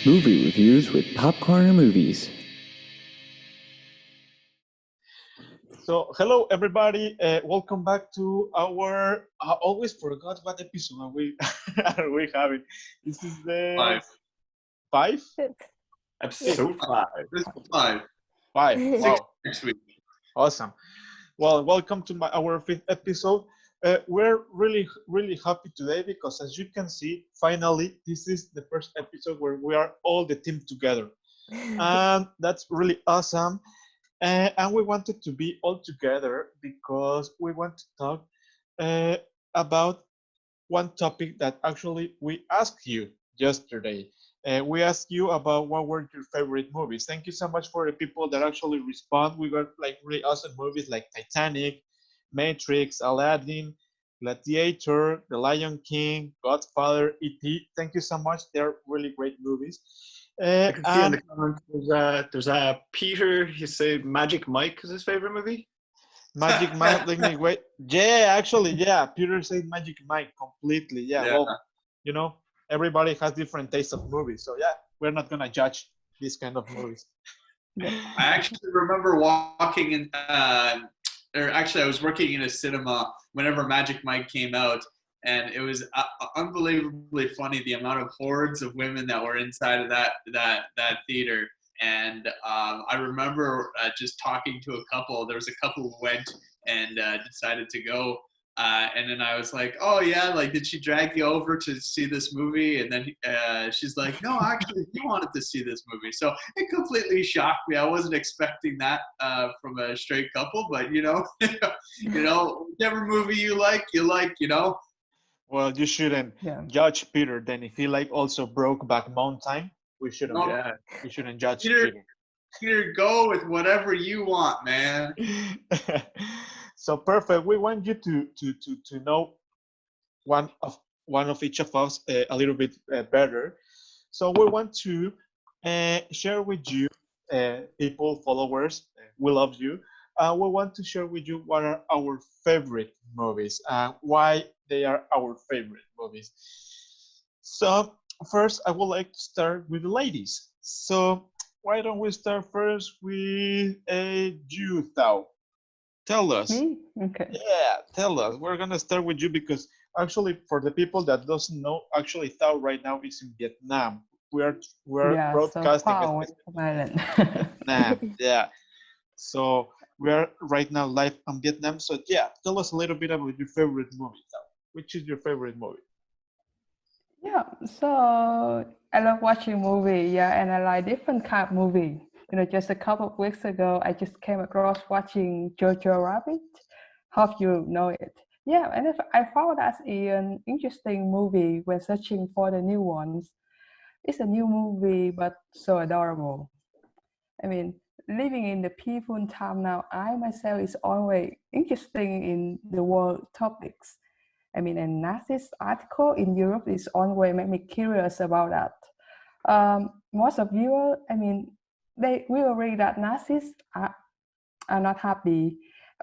Movie reviews with Popcorn Movies. So, hello everybody. Welcome back to our. I always forgot what episode are we are we having. This is the five. Episode 5. This is 5. Five. 6 Wow, next week. awesome. Well, welcome to our fifth episode. We're really happy today because, as you can see, finally this is the first episode where we are all the team together, and that's really awesome. And we wanted to be all together because we want to talk uh, about one topic that actually we asked you yesterday. We asked you about what were your favorite movies. Thank you so much for the people that actually respond. We got like really awesome movies like Titanic, Matrix, Aladdin, Gladiator, The Lion King, Godfather, E.T. Thank you so much. They're really great movies. I can see in the And comments there's Peter. He said Magic Mike is his favorite movie. Magic Mike, wait. Yeah, actually, yeah. Peter said Magic Mike completely. Yeah, Yeah. well, you know, everybody has different tastes of movies. So, yeah, we're not going to judge these kind of movies. I actually remember walking in, or actually I was working in a cinema whenever Magic Mike came out, and it was unbelievably funny the amount of hordes of women that were inside of that theater. And I remember just talking to a couple. There was a couple who went and decided to go. And then I was like, oh, yeah, like, did she drag you over to see this movie? And then she's like, no, actually, he wanted to see this movie. So it completely shocked me. I wasn't expecting that from a straight couple, but, you know, whichever movie you like, Well, you shouldn't judge Peter then. If he like also Brokeback Mountain, we shouldn't. No. Yeah, we shouldn't judge Peter, Peter. Peter, go with whatever you want, man. So perfect. We want you to know one of each of us a little bit better. So we want to share with you, people, followers. We love you. We want to share with you what are our favorite movies and why they are our favorite movies. So first, I would like to start with the ladies. So why don't we start first with you, Thao? Tell us. Me? Okay. Yeah, tell us. We're gonna start with you because actually, for the people that doesn't know, actually, Thao right now is in Vietnam. We're Yeah, so broadcasting far at away from Ireland. Vietnam. Yeah. So we're right now live on Vietnam. So yeah, tell us a little bit about your favorite movie, Thao. Which is your favorite movie? Yeah, so I love watching movie, yeah, and I like different kind of movie. You know, just a couple of weeks ago, I just came across watching Jojo Rabbit. Hope you know it. Yeah, and I found that an interesting movie when searching for the new ones. It's a new movie, but so adorable. I mean, living in the peaceful time now, I myself is always interesting in the world topics. I mean, a Nazis article in Europe is always make me curious about that. Most of you, I mean, they will read that Nazis are not happy,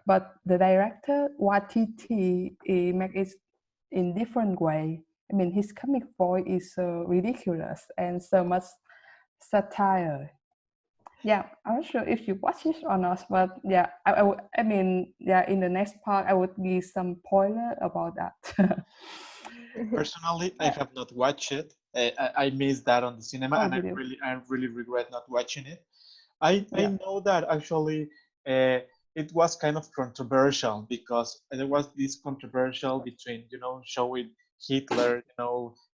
but the director Watiti make it in different way. I mean, his comic voice is so ridiculous and so much satire. Yeah, I'm not sure if you watch it or not, but yeah, I mean, yeah, in the next part, I would give some spoiler about that. Personally, I have not watched it. I missed that on the cinema, Oh, and did you? I really regret not watching it. I Yeah. know that actually it was kind of controversial because there was this controversial between showing Hitler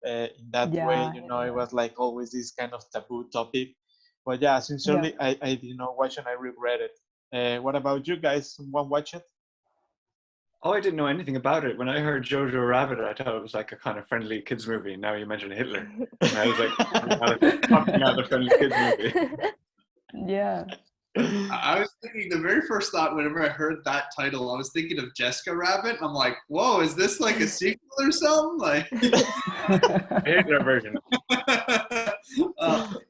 in that way. Yeah, It was like always this kind of taboo topic. But yeah, yeah. sincerely, I did not watch and I regret it. What about you guys? Someone watch it? Oh, I didn't know anything about it. When I heard Jojo Rabbit, I thought it was like a kind of friendly kids movie. Now you mentioned Hitler, and I was like, not a friendly kids movie. Yeah. I was thinking the very first thought whenever I heard that title, I was thinking of Jessica Rabbit. I'm like, whoa, is this like a sequel or something? Like, Hitler version.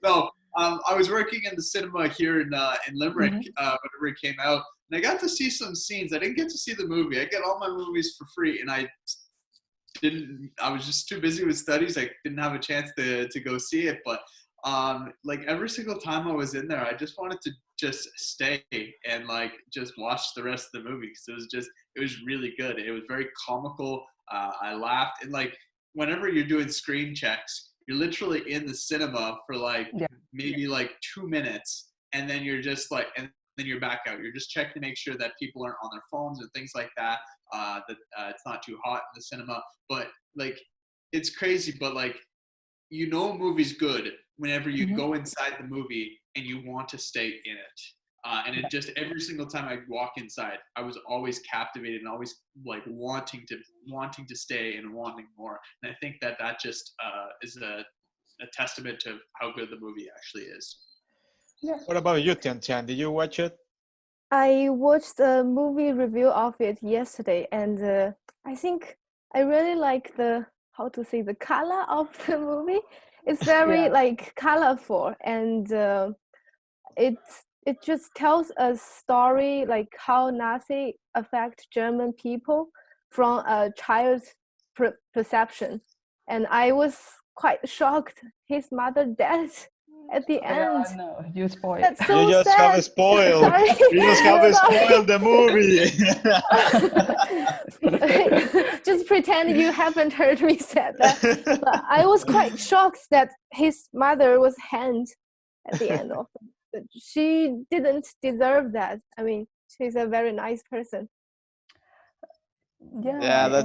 no, I was working in the cinema here in Limerick whenever it came out, and I got to see some scenes. I didn't get to see the movie. I get all my movies for free, and I was just too busy with studies. I didn't have a chance to go see it, but like every single time I was in there, I just wanted to just stay and like just watch the rest of the movie because it was really good. It was very comical. I laughed, and like whenever you're doing screen checks, you're literally in the cinema for like Yeah. maybe like 2 minutes, and then you're just like, and then you're back out. You're just checking to make sure that people aren't on their phones and things like that. That it's not too hot in the cinema, but like it's crazy. But like a movie's good whenever you go inside the movie and you want to stay in it. And it just every single time I walk inside, I was always captivated and always like wanting to stay and wanting more. And I think that just is a testament to how good the movie actually is. What about you, Tian Tian? Did you watch it? I watched a movie review of it yesterday, and I think I really like the color of the movie. It's very like colorful, and it just tells a story like how Nazi affect German people from a child's perception. And I was quite shocked his mother died at the end. Yeah, no, you spoiled. That's so You just sad. have spoiled. Sorry. You just have Sorry. spoiled the movie. Just pretend you haven't heard me say that. But I was quite shocked that his mother was hanged at the end of it. She didn't deserve that. I mean, she's a very nice person. Yeah,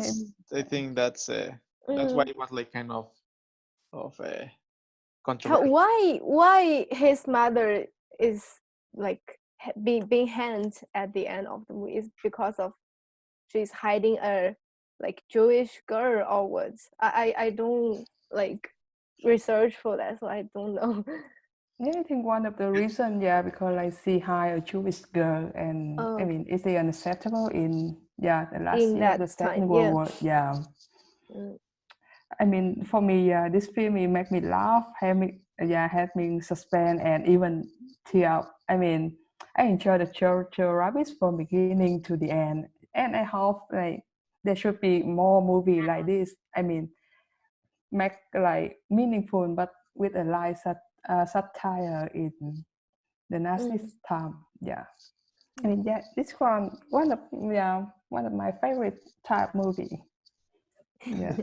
I think that's why it was like kind of a controversy. Why his mother is like being hanged at the end of the movie is because of she's hiding a like Jewish girl or what? I don't like research for that, so I don't know. Yeah, I think one of the reasons, because I see high a Jewish girl, and I mean, is it unacceptable in the last In year of the that Second time, World War? Yeah. I mean, for me, this film it make me laugh, had me suspense, and even tear up. I mean, I enjoy the Jojo Rabbit from beginning to the end, and I hope like there should be more movie like this. I mean, make like meaningful, but with a light satire in the Nazi time. Yeah, I mean, this one of my favorite type movie. Yeah.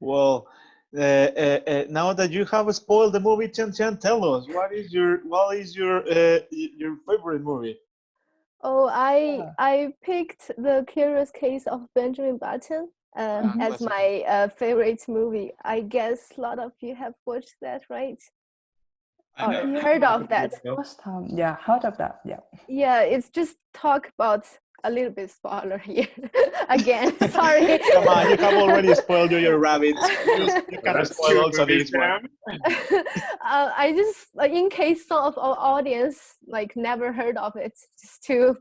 Well, now that you have spoiled the movie, Tian Tian, tell us what is your favorite movie? Oh, I picked The Curious Case of Benjamin Button as my favorite movie. I guess a lot of you have watched that, right? Heard of that? First time, heard of that. Yeah, it's just talk about a little bit spoiler here again. Sorry. Come on, you have already spoiled your rabbits. You can spoil also this one. I just in case some of our audience like never heard of it, just to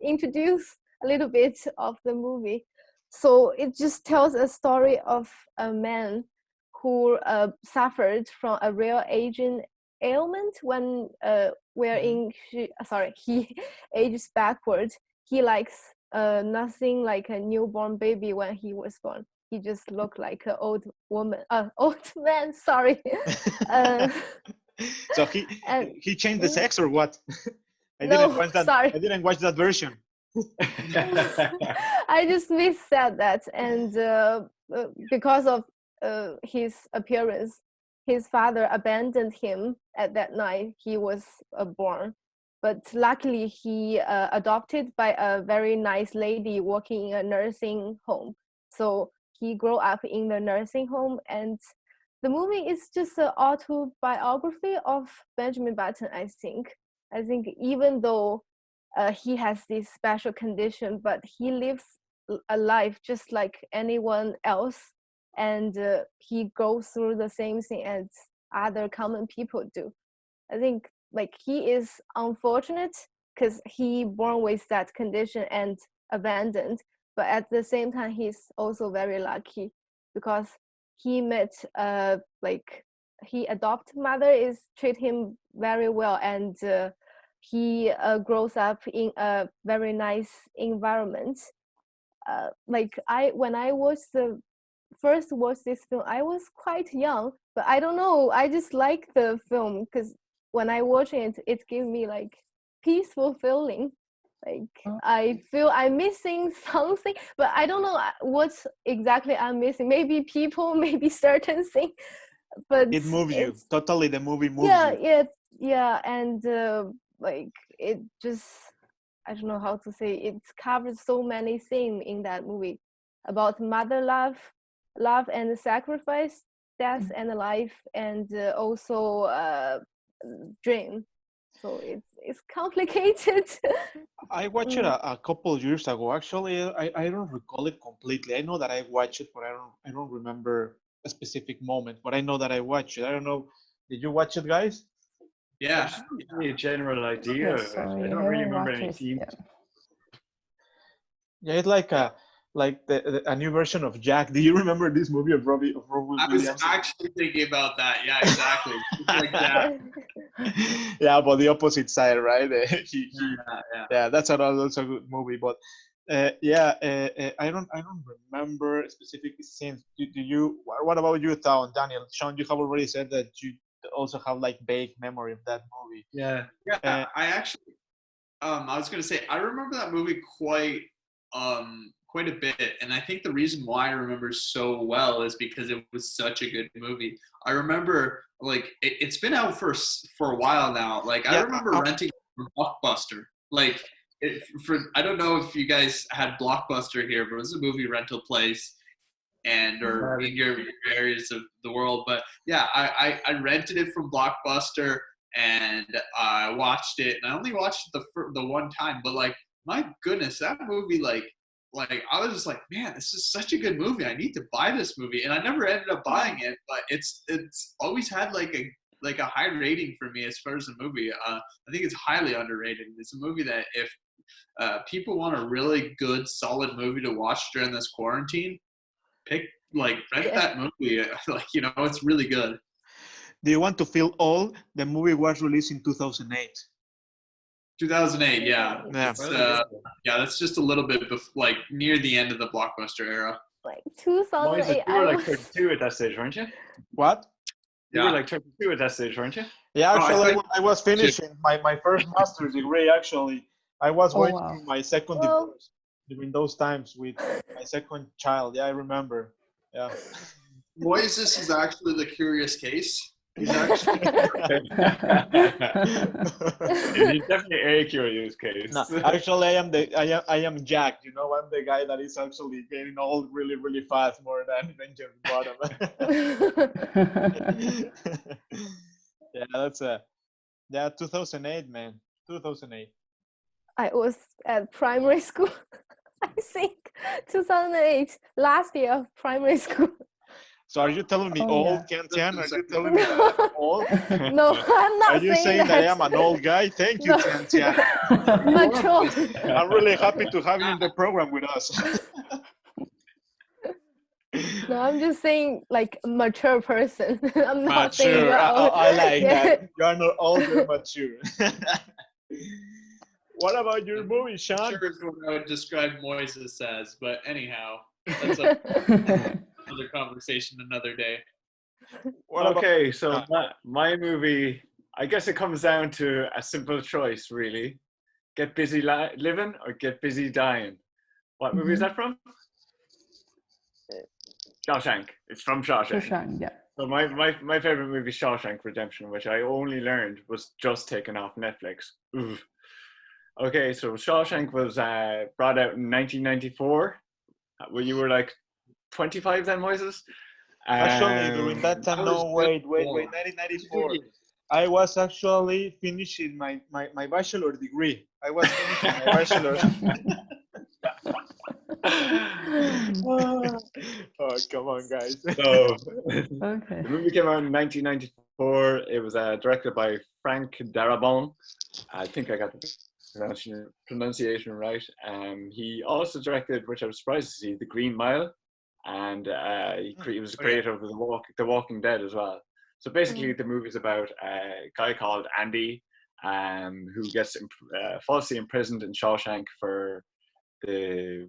introduce a little bit of the movie. So it just tells a story of a man who suffered from a rare aging ailment when he ages backwards. He likes nothing like a newborn baby when he was born. He just looked like an old man. Sorry. So he changed the sex or what? I didn't watch that version. I just missed that, and because of his appearance, his father abandoned him at that night he was born. But luckily, he adopted by a very nice lady working in a nursing home. So he grew up in the nursing home, and the movie is just an autobiography of Benjamin Button. I think even though he has this special condition, but he lives a life just like anyone else, and he goes through the same thing as other common people do. I think like he is unfortunate because he born with that condition and abandoned, but at the same time he's also very lucky because he met he adopted mother is treat him very well, and he grows up in a very nice environment. When I watched the first watched this film, I was quite young, but I don't know. I just like the film because when I watch it, it gives me like peaceful feeling. Like Oh. I feel I'm missing something, but I don't know what exactly I'm missing. Maybe people, maybe certain thing, but It moves you. it's Totally, the movie moves yeah, you. yeah, and like it just I don't know how to say it covers so many themes in that movie about mother love and sacrifice, death and life, and also dream. So it's complicated. I watched it Mm. a couple of years ago. Actually, I don't recall it completely. I know that I watched it, but I don't remember a specific moment. But I know that I watched it. I don't know. Did you watch it, guys? I Yeah. just give me a general idea Yes, of it. sorry, I I don't really haven't remember watched any it. themes. Yeah. Yeah, it's like a new version of Jack. Do you remember this movie of Robbie I was Williams? actually thinking about that. Yeah, exactly. Just like that. Yeah, but the opposite side, right? Yeah. Yeah, that's another also good movie. But I don't remember specific scenes. Do you? What about you, Thao and Daniel? Sean, you have already said that you also have like vague memory of that movie. Yeah. Yeah, I actually, I was gonna say I remember that movie quite a bit, and I think the reason why I remember so well is because it was such a good movie. I remember like it's been out for a while now. Like I Yeah, remember renting it from Blockbuster. Like I don't know if you guys had Blockbuster here, but it was a movie rental place and or in your areas of the world. But yeah, I rented it from Blockbuster and I watched it, and I only watched it the one time. But like, my goodness, that movie like I was just like, man, this is such a good movie. I need to buy this movie, and I never ended up buying it. But it's always had like a high rating for me as far as a movie. I think it's highly underrated. It's a movie that if people want a really good, solid movie to watch during this quarantine, rent Yeah. that movie. Like, it's really good. Do you want to feel old? The movie was released in 2008. 2008, yeah. Yeah. It's, that's just a little bit like near the end of the Blockbuster era. Like Moises, 2008, you were I like was 32 at that stage, weren't you? What? You Yeah. were like 32 at that stage, weren't you? Yeah, Oh, I actually, thought- I was finishing my first master's degree. Actually, I was Oh, going wow. through my second Well- divorce during those times with my second child. Yeah, I remember. Yeah. Moises is actually the curious case. He's actually He's definitely a curious case. No, actually, I am Jack. I'm the guy that is actually getting old really, really fast, more than Benjamin Bottom. Yeah, that's 2008, man. 2008. I was at primary school. I think 2008, last year of primary school. So are you telling me Oh, old, yeah. Tian? Are you telling me that I'm old? No, I'm not Are you saying that I am an old guy? Thank you, No. Tian. mature. I'm really happy to have you in the program with us. No, I'm just saying like a mature person. I'm not saying Mature. you're old. I like Yeah. that. You are not old, you're mature. What about your movie, I'm Sean? sure is what I would describe Moises as, but anyhow, that's another conversation another day. What about- Okay, so my movie, I guess it comes down to a simple choice, really. Get busy living or get busy dying. What movie is that from? Shawshank. It's from Shawshank. Shawshank, yeah. So my favorite movie is Shawshank Redemption, which I only learned was just taken off Netflix. Oof. Okay, so Shawshank was brought out in 1994. Well, you were like 25 then, Moises? Actually, during that time, I no, was wait, born. 1994. I was actually finishing my bachelor degree. I was finishing my bachelor. Oh, come on, guys. So Okay. the movie came out in 1994. It was directed by Frank Darabont. I think I got the pronunciation right. He also directed, which I was surprised to see, The Green Mile, and he was creator of The Walking Dead as well. So basically, the movie's about a guy called Andy, who gets falsely imprisoned in Shawshank for the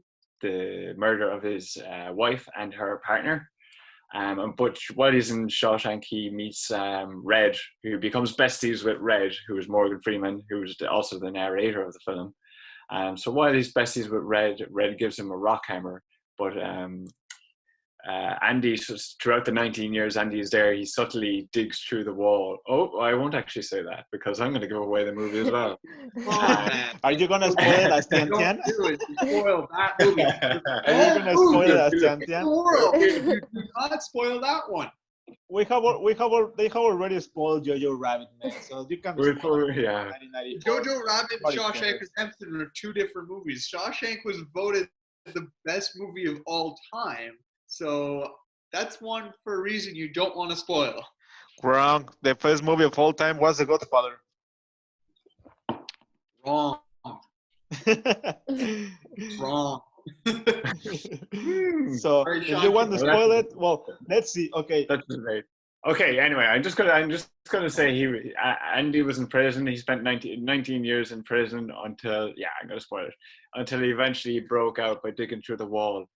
murder of his wife and her partner. But while he's in Shawshank, he meets Red, who becomes besties with Red, who is Morgan Freeman, who's also the narrator of the film. So while he's besties with Red, Red gives him a rock hammer. But Andy, throughout the 19 years Andy is there, he subtly digs through the wall. Oh, I won't actually say that because I'm going to give away the movie as well. Oh, man. Are you gonna spoil it as Tian Don't Tian? do it. You spoil that movie. Are you gonna spoil it as Tian Tian? You do not spoil that one. They have already spoiled Jojo Rabbit, man. So you can spoil Yeah. 1994. Jojo Rabbit and Nobody Shawshank cares. Redemption are two different movies. Shawshank was voted the best movie of all time. So that's one for a reason you don't want to spoil. Wrong. The first movie of all time was The Godfather. Wrong. Wrong. So Very if you shocking. want to spoil it, well, let's see. Okay. That's great. Okay, anyway, I'm just gonna say Andy was in prison. He spent 19 years in prison until, yeah, I'm gonna spoil it, until he eventually broke out by digging through the wall,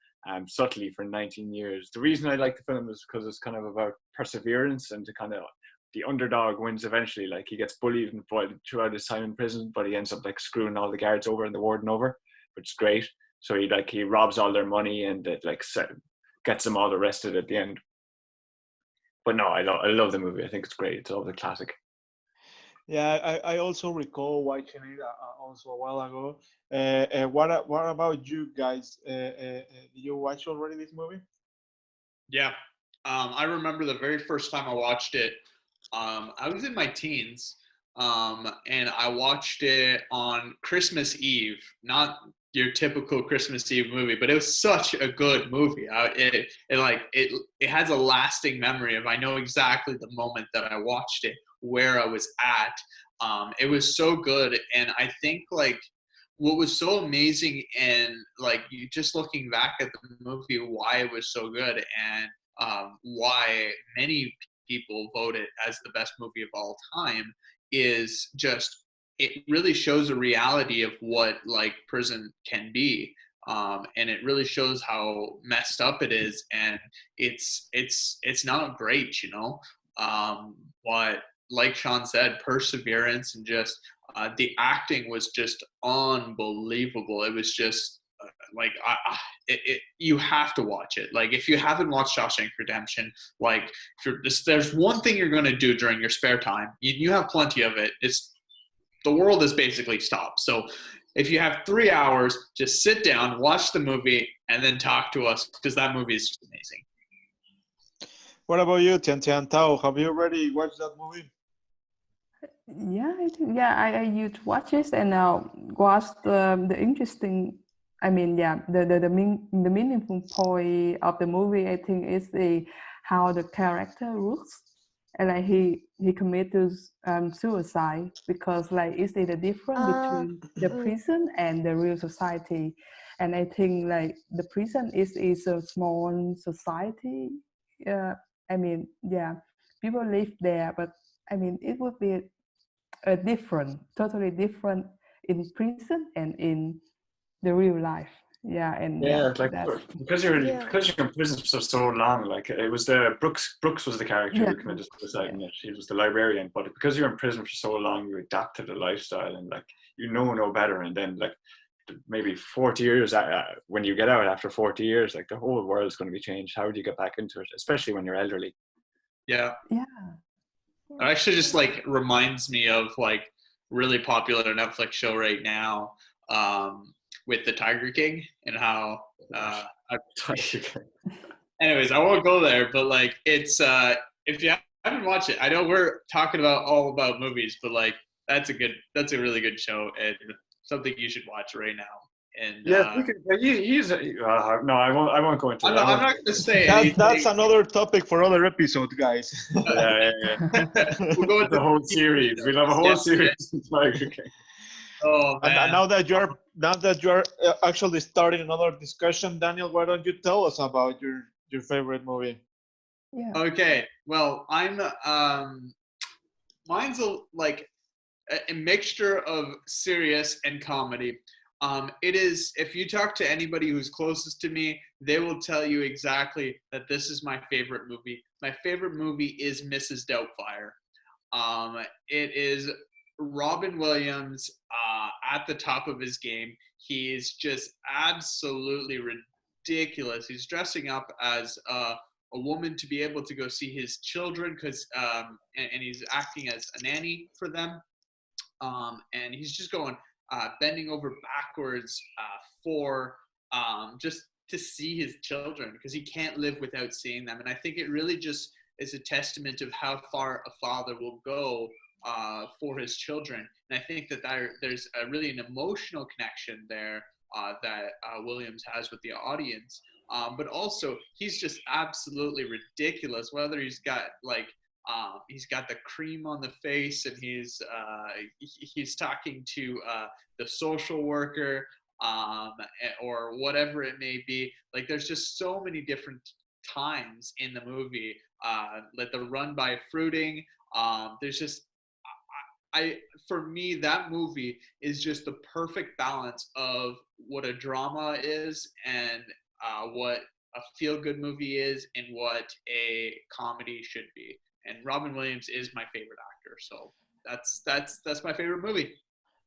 subtly for 19 years. The reason I like the film is because it's kind of about perseverance and to kind of the underdog wins eventually. Like he gets bullied and throughout his time in prison, but he ends up like screwing all the guards over and the warden over, which is great. So he robs all their money and it gets them all arrested at the end. But no, I love the movie. I think it's great. It's all the classic. Yeah, I also recall watching it also a while ago. What about you guys? Did you watch already this movie? Yeah. I remember the very first time I watched it. I was in my teens, and I watched it on Christmas Eve. Not your typical Christmas Eve movie, but it was such a good movie. It has a lasting memory of, I know exactly the moment that I watched it, where I was at. It was so good, and I think like what was so amazing, and like you just looking back at the movie, why it was so good, and why many people vote it as the best movie of all time, is just it really shows a reality of what like prison can be, and it really shows how messed up it is, and it's not great, you know. But like Sean said, perseverance and just the acting was just unbelievable. It was just you have to watch it. Like if you haven't watched Shawshank Redemption, like there's one thing you're going to do during your spare time. You have plenty of it. The world has basically stopped. So if you have 3 hours, just sit down, watch the movie, and then talk to us, because that movie is just amazing. What about you, Tian Tian Tao? Have you already watched that movie? Yeah, I think, yeah, I used to watch it and was the interesting. I mean, yeah, the meaningful point of the movie, I think, is how the character looks, and like he committed suicide because like is it the difference between the prison and the real society, and I think like the prison is a small society. I mean, yeah, people live there, but I mean, it would be totally different in prison and in the real life. Yeah, and Yeah, yeah, like because you're in prison for so long. Like it was Brooks was the character who committed suicide, and he was the librarian. But because you're in prison for so long, you adapt to the lifestyle, and like you know no better. And then like maybe 40 years when you get out after 40 years, like the whole world is going to be changed. How do you get back into it, especially when you're elderly? Yeah. Yeah. It actually just like reminds me of like really popular Netflix show right now, with the Tiger King, and how anyways, I won't go there, but like it's if you haven't watched it, I know we're talking about all about movies, but like that's a really good show and something you should watch right now. And yeah, no, I won't go into I'm that. not going to say that's another topic for other episode, guys. Yeah. We'll go with the whole series. We'll have a whole series. Tiger King. Oh man! And now that you're actually starting another discussion, Daniel, why don't you tell us about your favorite movie? Yeah. Okay. Well, I'm mine's like a mixture of serious and comedy. It is, if you talk to anybody who's closest to me, they will tell you exactly that this is my favorite movie. My favorite movie is Mrs. Doubtfire. It is Robin Williams at the top of his game. He is just absolutely ridiculous. He's dressing up as a woman to be able to go see his children because, and he's acting as a nanny for them. And he's just going bending over backwards for just to see his children because he can't live without seeing them. And I think it really just is a testament of how far a father will go for his children. And I think that there's really an emotional connection there that Williams has with the audience. But also, he's just absolutely ridiculous. Whether he's got the cream on the face, and he's talking to the social worker, or whatever it may be. Like, there's just so many different times in the movie. Like the run by fruiting. There's just, for me, that movie is just the perfect balance of what a drama is and what a feel-good movie is and what a comedy should be. And Robin Williams is my favorite actor, so that's my favorite movie.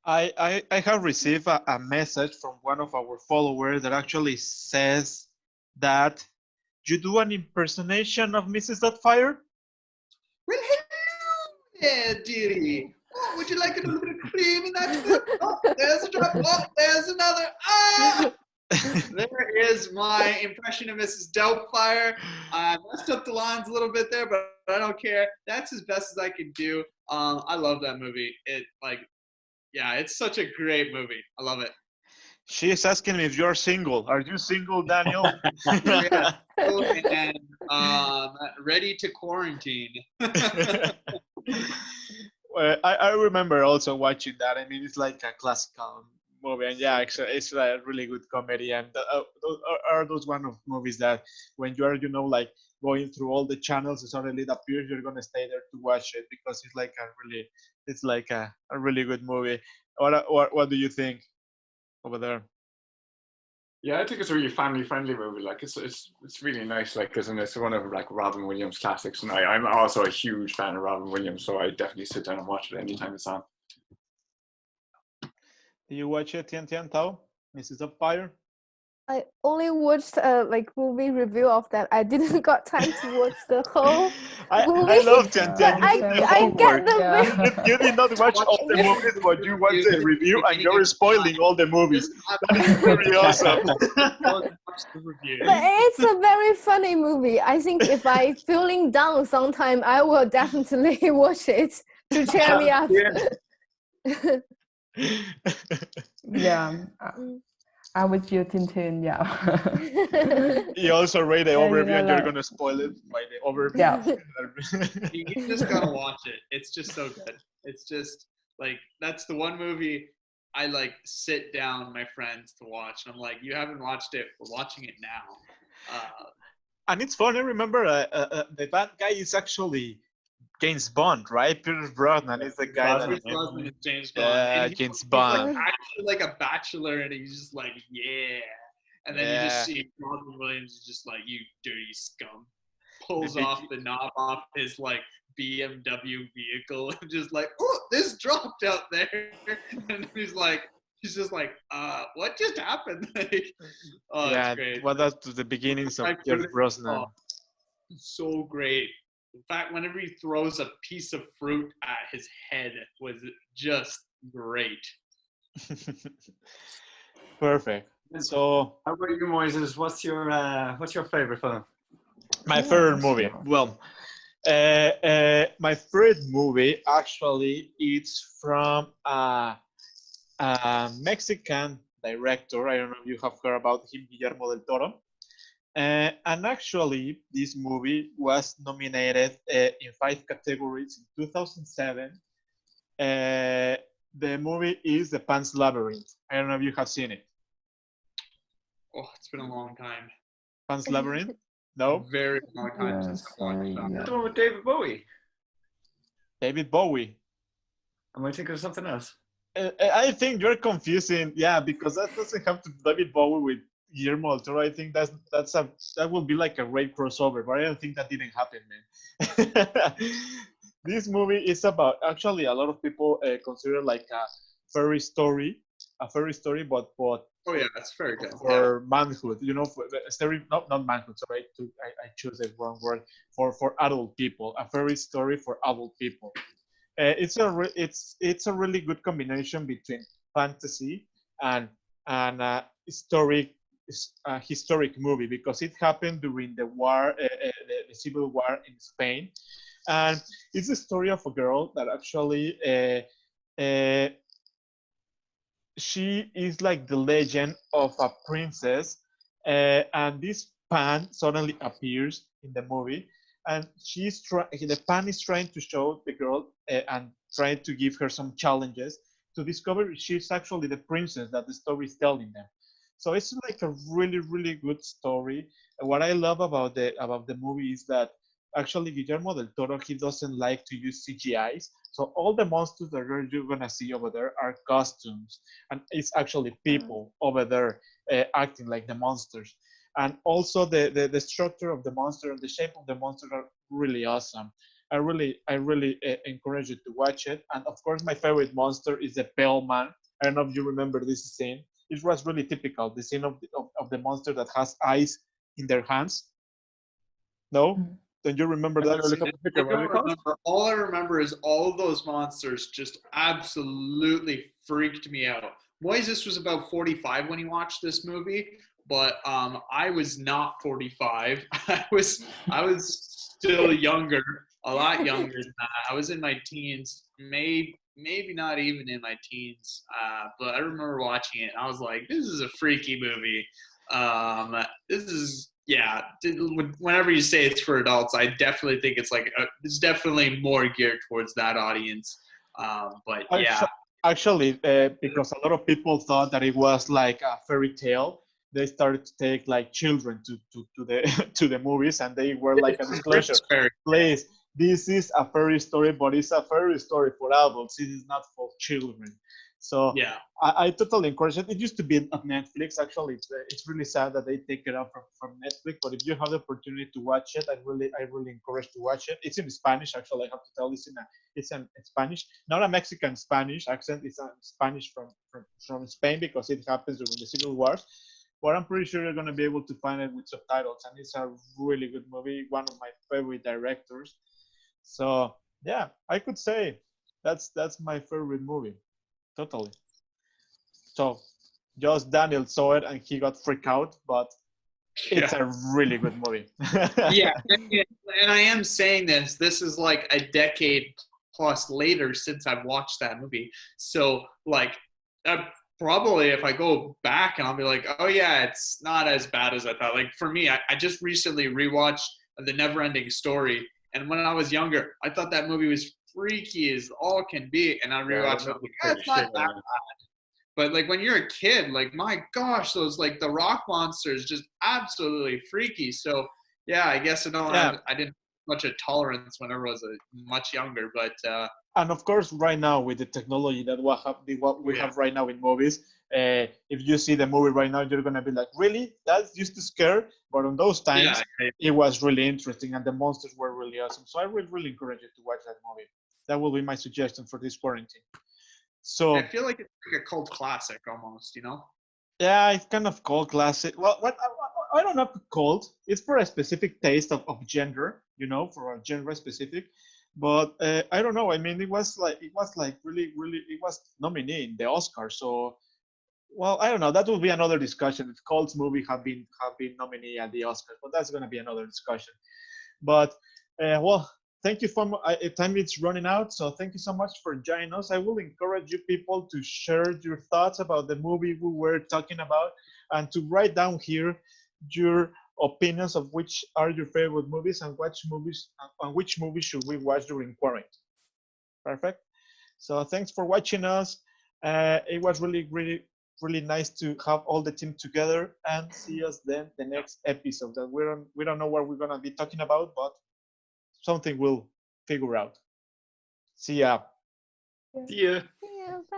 I have received a message from one of our followers that actually says that you do an impersonation of Mrs. Doubtfire. Well, hello there, dearie. Oh, would you like a little bit of cream in that food? Oh, there's a drop. Oh, there's another. Ah! There is my impression of Mrs. Doubtfire. I messed up the lines a little bit there, but I don't care. That's as best as I can do. I love that movie. It's such a great movie. I love it. She is asking me if you're single. Are you single, Daniel? Yeah. And ready to quarantine. Well, I remember also watching that. I mean, it's like a classical movie, and yeah, it's a really good comedy. And those are those one of movies that when you are, like going through all the channels, suddenly it appears you're gonna stay there to watch it because it's like a really good movie. What do you think over there? Yeah, I think it's a really family-friendly movie. Like it's really nice. Like, isn't it's one of like Robin Williams classics, and I'm also a huge fan of Robin Williams, so I definitely sit down and watch it anytime it's on. Do you watch it, Tian Tian Tao, Mrs. Doubtfire? I only watched movie review of that. I didn't got time to watch the whole movie. I love Tian Tian. I get the You did not watch all the movies, but you watch the review and you're spoiling all the movies. That is really awesome. But it's a very funny movie. I think if I feeling down sometime, I will definitely watch it to cheer me up. Yeah. I'm with you, Tintin. Yeah. You also read the overview, and you're gonna spoil it by the overview. Yeah. You just gotta watch it. It's just so good. It's just like that's the one movie I like sit down my friends to watch, and I'm like, you haven't watched it. We're watching it now. And it's fun. I remember the bad guy is actually James Bond, right? Pierce Brosnan is the guy. Pierce Brosnan is James Bond. Yeah, And James he's Bond. like actually like a bachelor, and he's just like, yeah. And then you just see Robin Williams is just like, you dirty scum. Pulls off the knob off his like BMW vehicle and just like, oh, this dropped out there. And he's just like, what just happened? Like, oh, yeah, it's great. well, that's the beginnings of Pierce Brosnan. So great. In fact, whenever he throws a piece of fruit at his head was just great. Perfect. So, how about you, Moises? What's your favorite film? My favorite movie. Well, my favorite movie actually is from a Mexican director. I don't know if you have heard about him, Guillermo del Toro. And actually, this movie was nominated in 5 categories in 2007. The movie is The Pan's Labyrinth. I don't know if you have seen it. Oh, it's been a long time. Pan's Labyrinth? No? Very long time since I watched that. That's the one with David Bowie. David Bowie. Am I thinking of something else? I think you're confusing. Yeah, because that doesn't have to David Bowie with Guillermo del Toro. I think that will be like a great crossover, but I don't think that didn't happen, man. This movie is about actually a lot of people consider like a fairy story, but Oh yeah, that's very good. for manhood, you know, for the story, not manhood. Sorry, I choose the wrong word for adult people. A fairy story for adult people. It's a really good combination between fantasy and historic movie because it happened during the war, the civil war in Spain, and it's the story of a girl that actually she is like the legend of a princess, and this pan suddenly appears in the movie, and the pan is trying to show the girl and trying to give her some challenges to discover she's actually the princess that the story is telling them. So it's like a really really good story. What I love about the movie is that actually Guillermo del Toro, he doesn't like to use CGIs. So all the monsters that you're gonna see over there are costumes, and it's actually people over there acting like the monsters. And also the structure of the monster and the shape of the monster are really awesome. I really encourage you to watch it. And of course, my favorite monster is the Pale Man. I don't know if you remember this scene. It was really typical. The scene of the monster that has eyes in their hands. No, don't you remember that? I don't remember. All I remember is all of those monsters just absolutely freaked me out. Moises was about 45 when he watched this movie, but I was not 45. I was still younger, a lot younger than that. I was in my teens, maybe not even in my teens. But I remember watching it, and I was like, "This is a freaky movie." This is yeah. Whenever you say it's for adults, I definitely think it's definitely more geared towards that audience. But yeah, Actually, because a lot of people thought that it was like a fairy tale, they started to take like children to the to the movies, and they were like a disclosure. It's very- Please, this is a fairy story, but it's a fairy story for adults. It is not for children. So yeah. I totally encourage it. It used to be on Netflix. Actually, it's really sad that they take it out from Netflix. But if you have the opportunity to watch it, I really encourage to watch it. It's in Spanish. Actually, I have to tell you, it's in Spanish, not a Mexican Spanish accent. It's a Spanish from Spain because it happens during the Civil Wars. But I'm pretty sure you're gonna be able to find it with subtitles, and it's a really good movie. One of my favorite directors. So yeah, I could say that's my favorite movie. Totally. So just Daniel saw it and he got freaked out, but it's a really good movie. Yeah, and I am saying this. This is like a decade plus later since I've watched that movie. So like, probably if I go back and I'll be like, oh yeah, it's not as bad as I thought. Like for me, I just recently rewatched The Neverending Story, and when I was younger, I thought that movie was freaky as all can be, and I rewatched it. I'm like, it's not that bad. But like when you're a kid, like my gosh, those like the rock monsters just absolutely freaky. So yeah, I guess I didn't have much of tolerance whenever I was much younger. But and of course, right now with the technology that what we have right now in movies, if you see the movie right now, you're gonna be like, really? That used to scare? But on those times, it was really interesting, and the monsters were really awesome. So I would really encourage you to watch that movie. That will be my suggestion for this quarantine. So I feel like it's like a cult classic almost, you know? yeah, it's kind of cult classic. Well, what I don't know, cult. It's for a specific taste of gender, you know, for a genre specific. But I don't know. I mean, it was like really really it was nominated in the Oscar. So well, I don't know. That will be another discussion. If cults movie have been nominated at the Oscars, but that's gonna be another discussion. But well, thank you for time is running out, so thank you so much for joining us. I will encourage you people to share your thoughts about the movie we were talking about, and to write down here your opinions of which are your favorite movies and which movies should we watch during quarantine. Perfect. So thanks for watching us. It was really really really nice to have all the team together, and see us then the next episode. That we don't know what we're gonna be talking about, but something we'll figure out. See ya. See ya. Yeah, bye.